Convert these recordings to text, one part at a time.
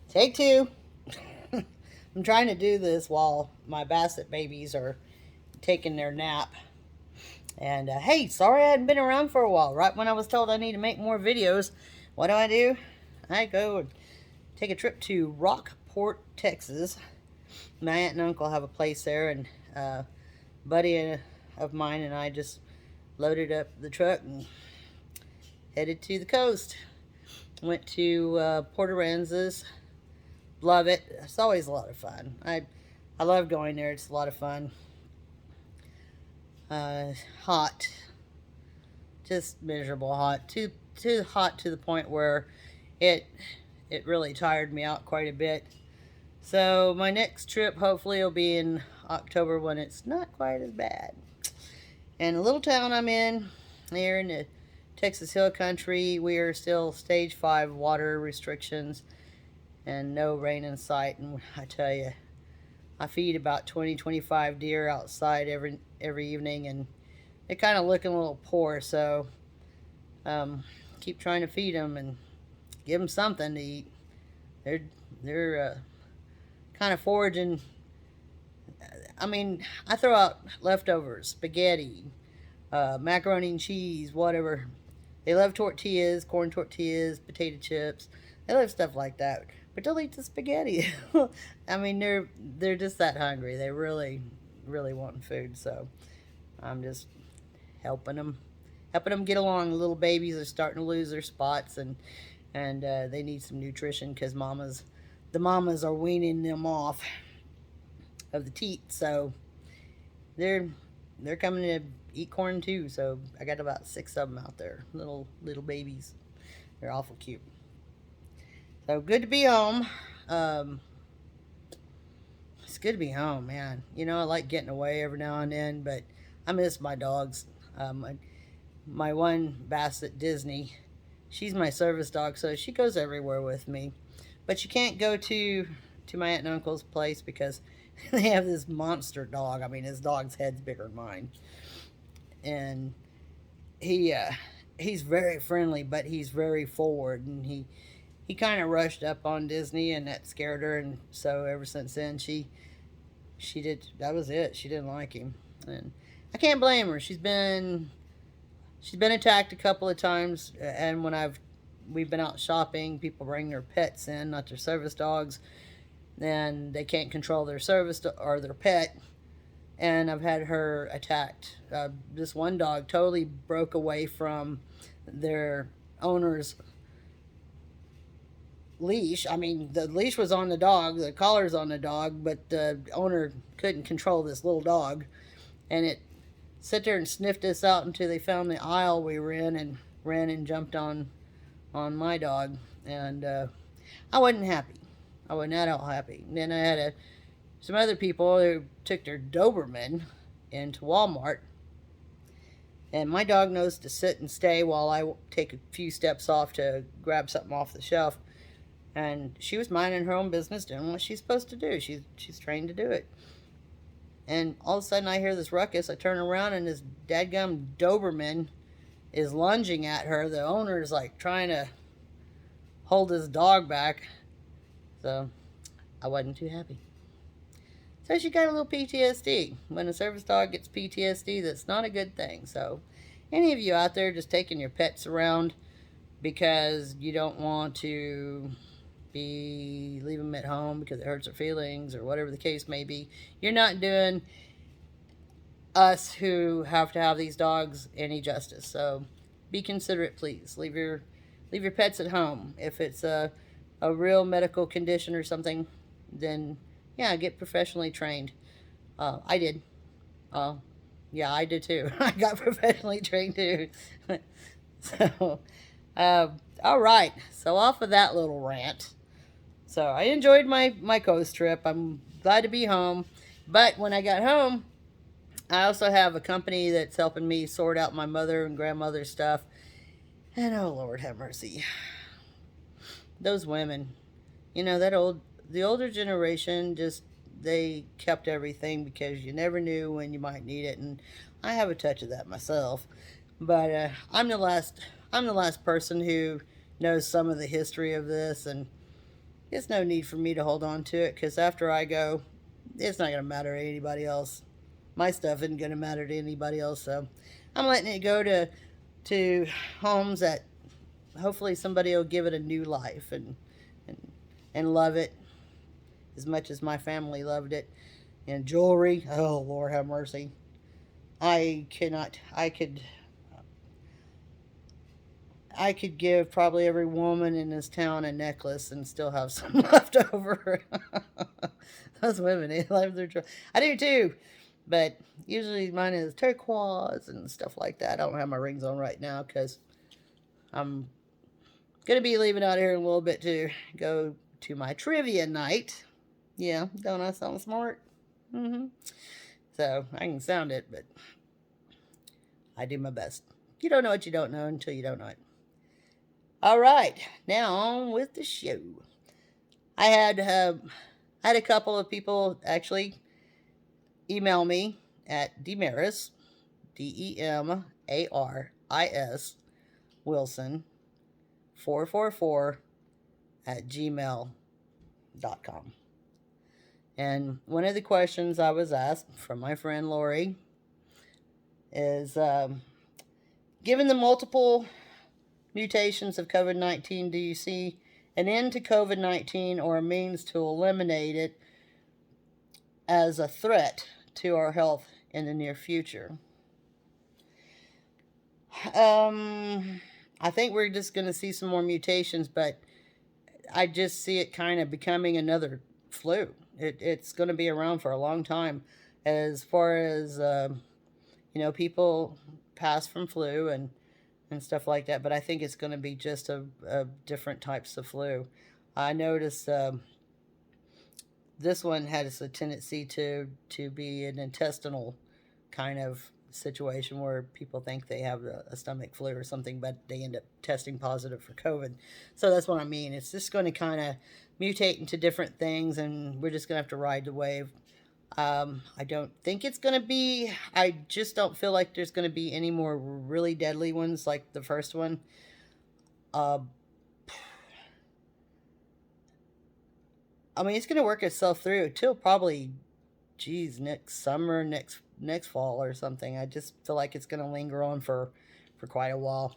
Take two. I'm trying to do this while my basset babies are taking their nap. And hey, sorry I hadn't been around for a while. Right when I was told I need to make more videos, what do? I go and take a trip to Rockport, Texas. My aunt and uncle have a place there, and a buddy of mine and I just loaded up the truck and headed to the coast. Went to Port Aransas. Love it. It's always a lot of fun. I love going there. It's a lot of fun. Hot, just miserable hot. Too hot to the point where it it really tired me out quite a bit. So my next trip hopefully will be in October when it's not quite as bad. And the little town I'm in, here in the Texas Hill Country, we are still stage 5 water restrictions and no rain in sight. And I tell you, I feed about 20-25 deer outside every evening, and they're kind of looking a little poor. So keep trying to feed them and give them something to eat. They're kind of foraging. I mean, I throw out leftovers, spaghetti, macaroni and cheese, whatever. They love tortillas, corn tortillas, potato chips. They love stuff like that. But they'll eat the spaghetti. I mean, they're just that hungry. They really want food. So I'm just helping them get along. The little babies are starting to lose their spots, and they need some nutrition because the mamas are weaning them off of the teat. So they're coming to eat corn too. So I got about 6 of them out there, little babies. They're awful cute. So good to be home. It's good to be home, man. You know, I like getting away every now and then, but I miss my dogs. My one Basset, Disney, she's my service dog, so she goes everywhere with me. But you can't go to my aunt and uncle's place because they have this monster dog. I mean, his dog's head's bigger than mine, and he's very friendly, but he's very forward, and he kind of rushed up on Disney, and that scared her, and so ever since then she did, that was it. She didn't like him, and I can't blame her. She's been attacked a couple of times, and when we've been out shopping, people bring their pets in, not their service dogs, and they can't control their or their pet, and I've had her attacked. This one dog totally broke away from their owner's leash. I mean, the leash was on the dog, the collar's on the dog, but the owner couldn't control this little dog, and it sat there and sniffed us out until they found the aisle we were in and ran and jumped on my dog, and I wasn't happy. I wasn't at all happy. And then I had some other people who took their Doberman into Walmart, and my dog knows to sit and stay while I take a few steps off to grab something off the shelf. And she was minding her own business, doing what she's supposed to do. She's trained to do it. And all of a sudden I hear this ruckus. I turn around and this dadgum Doberman is lunging at her. The owner is like trying to hold his dog back. So I wasn't too happy. So she got a little PTSD. When a service dog gets PTSD, that's not a good thing. So any of you out there just taking your pets around because you don't want to leave them at home because it hurts their feelings or whatever the case may be, you're not doing us who have to have these dogs any justice. So be considerate, please. Leave your pets at home. If it's a real medical condition or something, then yeah, get professionally trained. I did. Yeah, I did too. I got professionally trained too. So, all right. So off of that little rant. So I enjoyed my coast trip. I'm glad to be home. But when I got home, I also have a company that's helping me sort out my mother and grandmother's stuff. And oh, Lord have mercy. Those women, you know, the older generation, just, they kept everything because you never knew when you might need it. And I have a touch of that myself. But I'm the last person who knows some of the history of this, and It's no need for me to hold on to it, because after I go, it's not going to matter to anybody else. My stuff isn't going to matter to anybody else, so I'm letting it go to homes that hopefully somebody will give it a new life and and love it as much as my family loved it. And jewelry, oh Lord have mercy. I cannot. I could give probably every woman in this town a necklace and still have some left over. Those women, they love their jewelry. I do too, but usually mine is turquoise and stuff like that. I don't have my rings on right now because I'm gonna be leaving out here in a little bit to go to my trivia night. Yeah, don't I sound smart? Mm-hmm. So I can sound it, but I do my best. You don't know what you don't know until you don't know it. All right, now on with the show. I had a couple of people actually email me at DEMARIS, DEMARIS Wilson 444 at gmail.com. And one of the questions I was asked from my friend Lori is given the multiple mutations of COVID-19, do you see an end to COVID-19 or a means to eliminate it as a threat to our health in the near future? I think we're just going to see some more mutations, but I just see it kind of becoming another flu. It's going to be around for a long time. As far as, people pass from flu and stuff like that, but I think it's going to be just a different types of flu. I noticed this one has a tendency to be an intestinal kind of situation where people think they have a stomach flu or something, but they end up testing positive for COVID. So that's what I mean. It's just going to kind of mutate into different things, and we're just going to have to ride the wave. I don't think it's going to be, I just don't feel like there's going to be any more really deadly ones like the first one. I mean, it's going to work itself through until probably, next summer, next fall or something. I just feel like it's going to linger on for quite a while.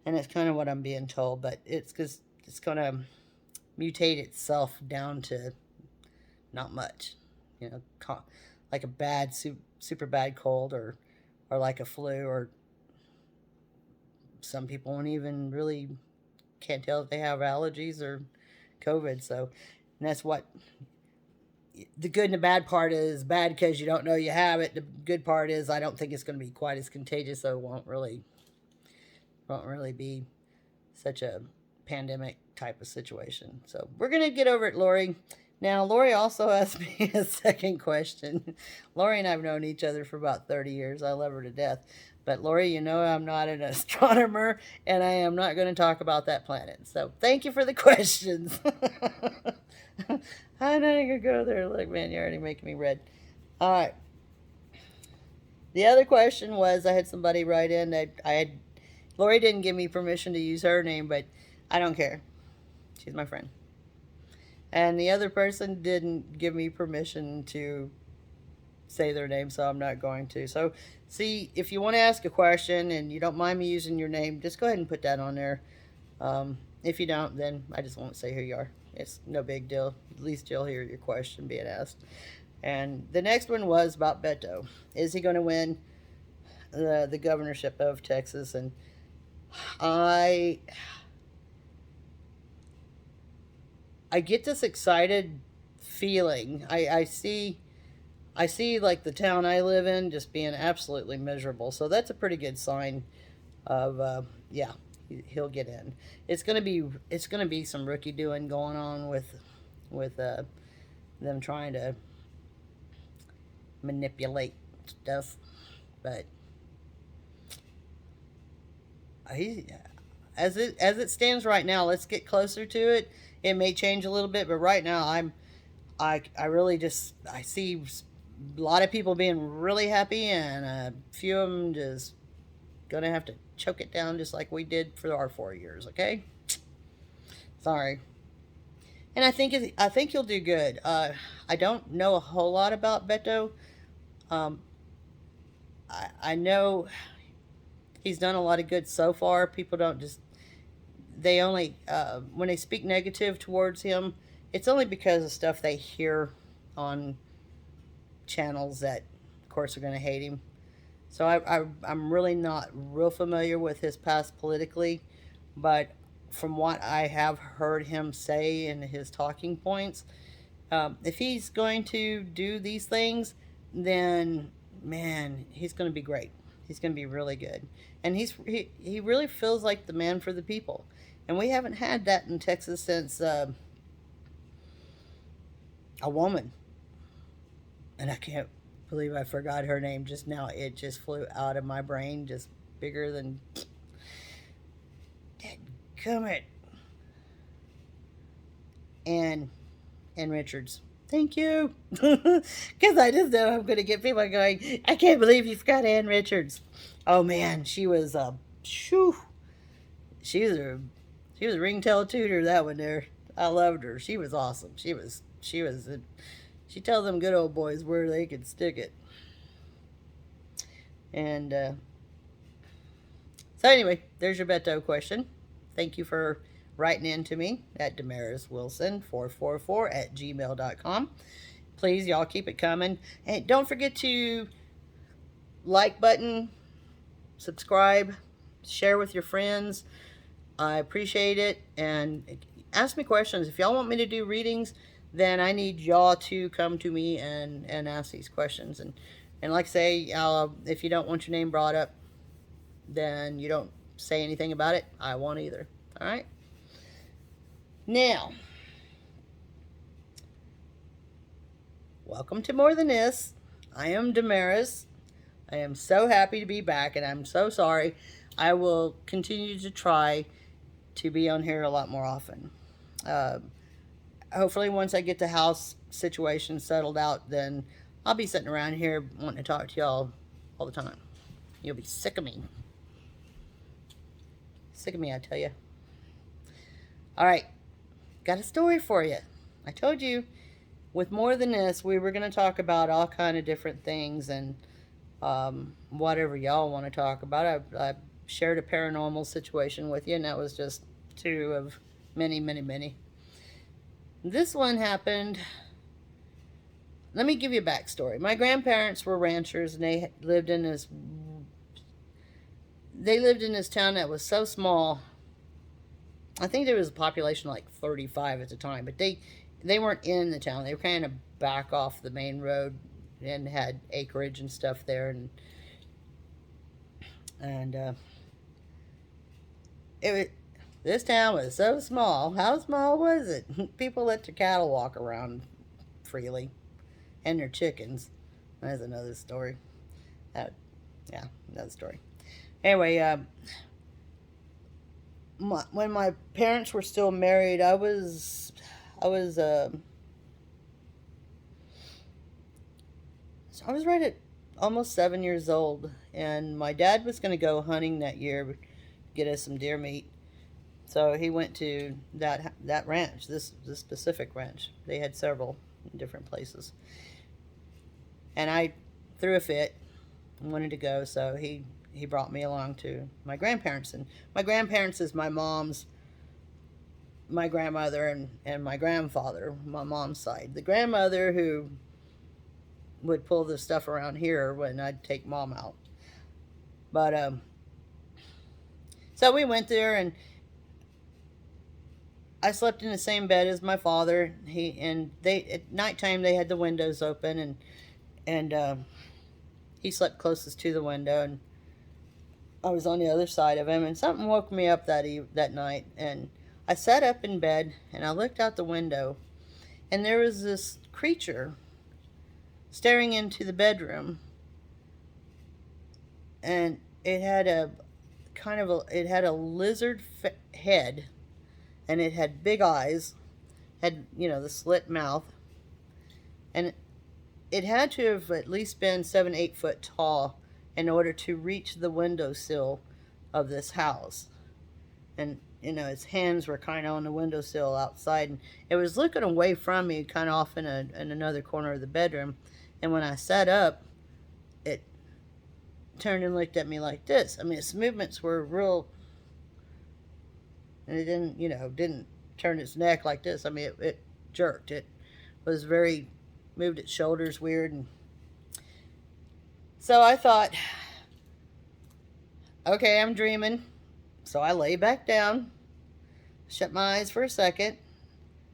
And it's kind of what I'm being told, but it's because it's going to mutate itself down to not much. Like a bad, super bad cold or like a flu, or some people won't even really can't tell if they have allergies or COVID. So, and that's what the good and the bad part is. Bad because you don't know you have it. The good part is I don't think it's going to be quite as contagious, so it won't really be such a pandemic type of situation. So we're going to get over it, Lori. Now, Lori also asked me a second question. Lori and I have known each other for about 30 years. I love her to death. But Lori, I'm not an astronomer, and I am not going to talk about that planet. So thank you for the questions. I'm not going to go there. Look, man, you're already making me red. All right. The other question was, I had somebody write in that Lori didn't give me permission to use her name, but I don't care. She's my friend. And the other person didn't give me permission to say their name, so I'm not going to. So, see, if you want to ask a question and you don't mind me using your name, just go ahead and put that on there. If you don't, then I just won't say who you are. It's no big deal. At least you'll hear your question being asked. And the next one was about Beto. Is he going to win the governorship of Texas? And I get this excited feeling. I see like the town I live in just being absolutely miserable. So that's a pretty good sign of he'll get in. It's gonna be some rookie doing going on with them trying to manipulate stuff, but as it stands right now, let's get closer to it. It may change a little bit, but right now I really just I see a lot of people being really happy, and a few of them just gonna have to choke it down just like we did for our 4 years. Okay, sorry. And I think you'll do good. I don't know a whole lot about Beto. Um, I know he's done a lot of good so far. People don't just they only when they speak negative towards him, it's only because of stuff they hear on channels that, of course, are going to hate him. So I'm really not real familiar with his past politically, but from what I have heard him say in his talking points, if he's going to do these things, then man, he's going to be great. He's going to be really good, and he really feels like the man for the people, and we haven't had that in Texas since a woman, and I can't believe I forgot her name just now. It just flew out of my brain, just bigger than. Come it. And Richards. Thank you. Because I just know I'm going to get people going, I can't believe you forgot Ann Richards. Oh man, she was shoo. She was a ringtail tutor, that one there. I loved her. She was awesome. She told them good old boys where they could stick it. And so anyway, there's your Beto question. Thank you for writing in to me at DEMARISWilson444@gmail.com. Please, y'all, keep it coming. And don't forget to like button, subscribe, share with your friends. I appreciate it. And ask me questions. If y'all want me to do readings, then I need y'all to come to me and ask these questions. And like I say, if you don't want your name brought up, then you don't say anything about it. I won't either. All right? Now, welcome to More Than This. I am DEMARIS. I am so happy to be back, and I'm so sorry. I will continue to try to be on here a lot more often. Hopefully, once I get the house situation settled out, then I'll be sitting around here wanting to talk to y'all all the time. You'll be sick of me. Sick of me, I tell you. All right. Got a story for you. I told you with More Than This, we were going to talk about all kind of different things and whatever y'all want to talk about. I shared a paranormal situation with you, and that was just two of many, many, many. This one happened. Let me give you a backstory. My grandparents were ranchers, and they lived in this town that was so small. I think there was a population of like 35 at the time, but they weren't in the town. They were kind of back off the main road and had acreage and stuff there, and this town was so small. How small was it? People let their cattle walk around freely, and their chickens. That's another story. Another story. Anyway, when my parents were still married, I was right at almost 7 years old, and my dad was going to go hunting that year, get us some deer meat. So he went to that ranch, this specific ranch. They had several in different places, and I threw a fit and wanted to go, so he brought me along to my grandparents. And my grandparents is my grandmother and my grandfather, my mom's side. The grandmother who would pull the stuff around here when I'd take mom out. But so we went there, and I slept in the same bed as my father. At nighttime they had the windows open, and he slept closest to the window, and I was on the other side of him, and something woke me up that night, and I sat up in bed, and I looked out the window, and there was this creature staring into the bedroom, and it had a lizard head, and it had big eyes, had the slit mouth, and it had to have at least been 7-8 foot tall in order to reach the windowsill of this house. And you know, its hands were kind of on the windowsill outside, and it was looking away from me, kind of off in another corner of the bedroom. And when I sat up, it turned and looked at me like this. I mean, its movements were real, and it didn't, you know, didn't turn its neck like this. I mean, it jerked. It was very, moved its shoulders weird. And so I thought, okay, I'm dreaming. So I lay back down, shut my eyes for a second,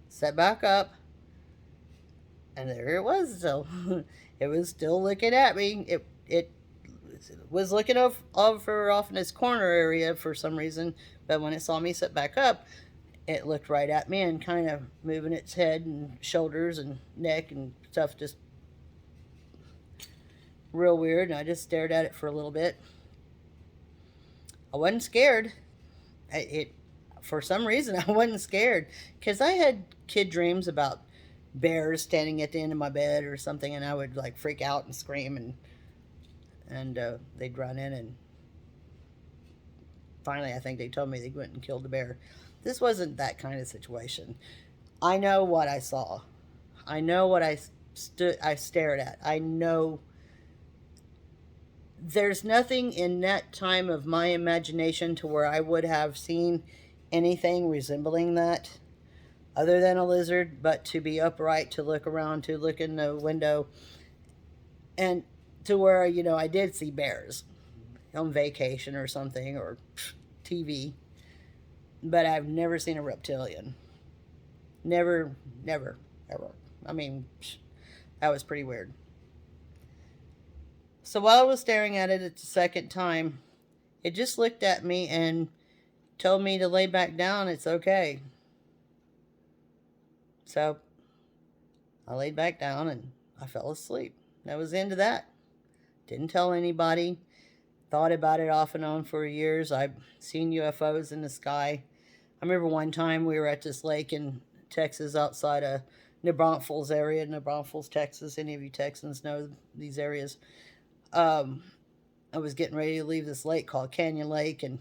sat back up, and there it was still. It was still looking at me. It was looking over off in its corner area for some reason, but when it saw me sit back up, it looked right at me and kind of moving its head and shoulders and neck and stuff, just real weird. And I just stared at it for a little bit. I wasn't scared. For some reason, I wasn't scared, because I had kid dreams about bears standing at the end of my bed or something, and I would like freak out and scream, and they'd run in, and finally I think they told me they went and killed the bear. This wasn't that kind of situation. I know what I saw. I know what I stared at. I know there's nothing in that time of my imagination to where I would have seen anything resembling that other than a lizard, but to be upright, to look around, to look in the window, and to where, you know, I did see bears on vacation or something, or TV, but I've never seen a reptilian. Never, never, ever. I mean, that was pretty weird. So while I was staring at it the second time, it just looked at me and told me to lay back down. It's okay. So I laid back down and I fell asleep. That was the end of that. Didn't tell anybody. Thought about it off and on for years. I've seen UFOs in the sky. I remember one time we were at this lake in Texas outside of New Braunfels area, New Braunfels, Texas. Any of you Texans know these areas. I was getting ready to leave this lake called Canyon Lake, and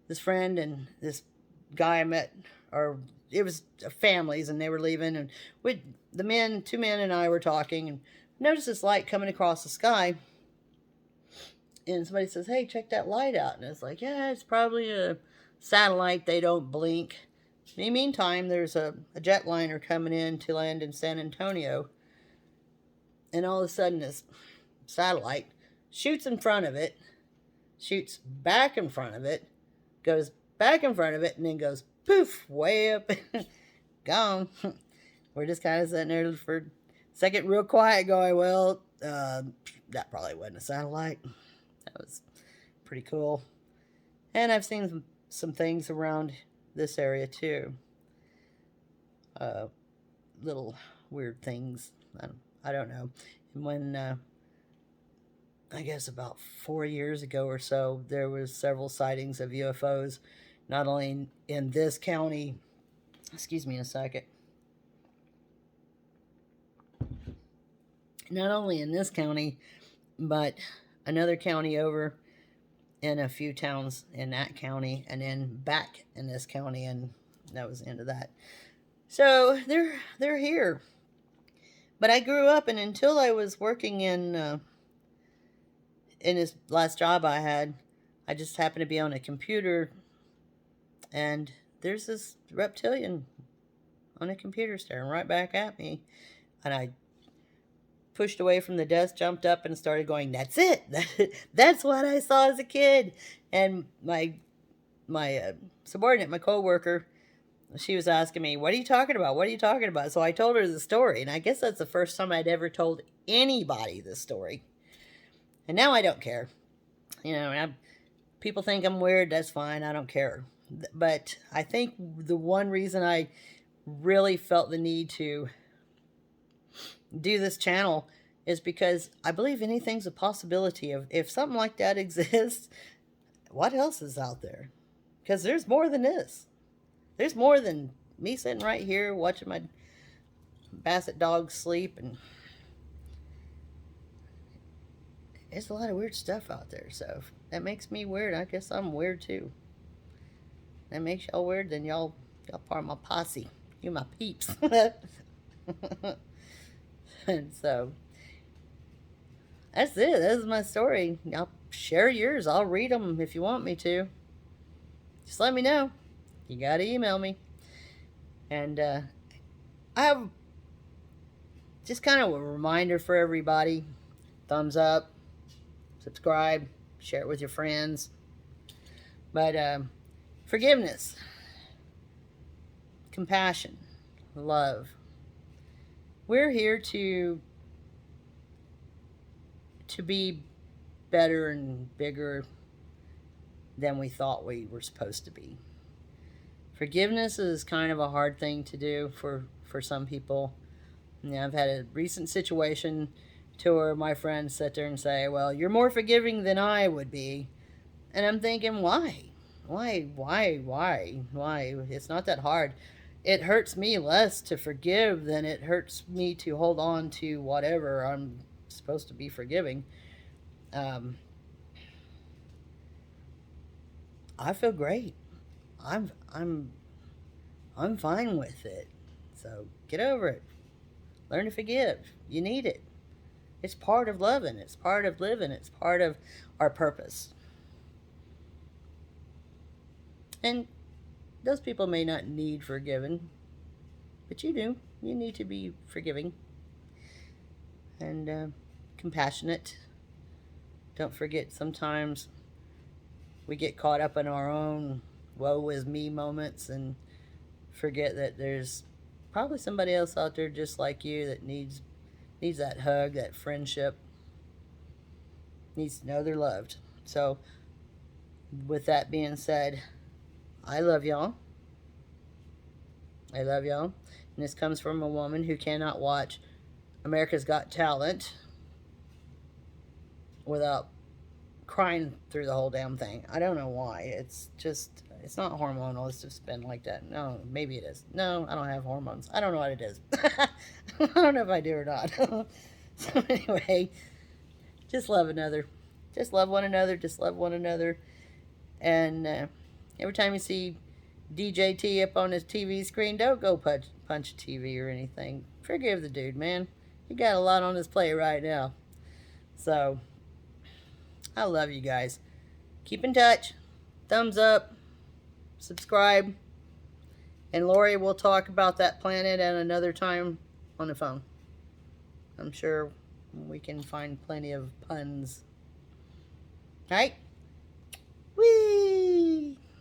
this friend and this guy I met, or it was families, and they were leaving, and two men and I were talking, and noticed this light coming across the sky, and somebody says, "Hey, check that light out," and it's like, yeah, it's probably a satellite. They don't blink. In the meantime, there's a jetliner coming in to land in San Antonio, and all of a sudden this satellite shoots in front of it, shoots back in front of it, goes back in front of it, and then goes poof, way up, gone. We're just kind of sitting there for a second, real quiet, going, well, that probably wasn't a satellite. That was pretty cool. And I've seen some things around this area too. Little weird things. I don't know. And when I guess about 4 years ago or so, there was several sightings of UFOs, not only in this county, excuse me a second, not only in this county, but another county over, in a few towns in that county, and then back in this county, and that was the end of that. So they're here. But I grew up, and until I was working in this last job I had, I just happened to be on a computer, and there's this reptilian on a computer staring right back at me, and I pushed away from the desk, jumped up, and started going, "That's it! That's what I saw as a kid." And my subordinate, my coworker, she was asking me, "What are you talking about? What are you talking about?" So I told her the story, and I guess that's the first time I'd ever told anybody this story. And now I don't care. You know, people think I'm weird, that's fine, I don't care. But I think the one reason I really felt the need to do this channel is because I believe anything's a possibility. Of if something like that exists, what else is out there? Because there's more than this. There's more than me sitting right here watching my basset dog sleep, and there's a lot of weird stuff out there. So if that makes me weird, I guess I'm weird too. That makes y'all weird, then y'all part of my posse. You my peeps. And so that's it. That's my story. Y'all share yours. I'll read them if you want me to. Just let me know. You gotta email me. And I have just kind of a reminder for everybody. Thumbs up, subscribe, share it with your friends. But forgiveness, compassion, love. We're here to be better and bigger than we thought we were supposed to be. Forgiveness is kind of a hard thing to do for some people. Yeah, I've had a recent situation to where my friends sit there and say, well, you're more forgiving than I would be. And I'm thinking, why? Why? It's not that hard. It hurts me less to forgive than it hurts me to hold on to whatever I'm supposed to be forgiving. Um, I feel great. I'm I'm I'm fine with it. So get over it. Learn to forgive. You need it. It's part of loving. It's part of living. It's part of our purpose. And those people may not need forgiving, but you do. You need to be forgiving and compassionate. Don't forget, sometimes we get caught up in our own woe is me moments and forget that there's probably somebody else out there just like you that needs that hug, that friendship, needs to know they're loved. So, with that being said, I love y'all. I love y'all. And this comes from a woman who cannot watch America's Got Talent without crying through the whole damn thing. I don't know why. It's just, it's not hormonal. It's just been like that. No, maybe it is. No, I don't have hormones. I don't know what it is. I don't know if I do or not. So anyway, just love another. Just love one another. Just love one another. And every time you see DJT up on his TV screen, don't go punch a TV or anything. Forgive the dude, man. He got a lot on his plate right now. So, I love you guys. Keep in touch. Thumbs up. Subscribe. And Lori will talk about that planet at another time on the phone. I'm sure we can find plenty of puns. All right?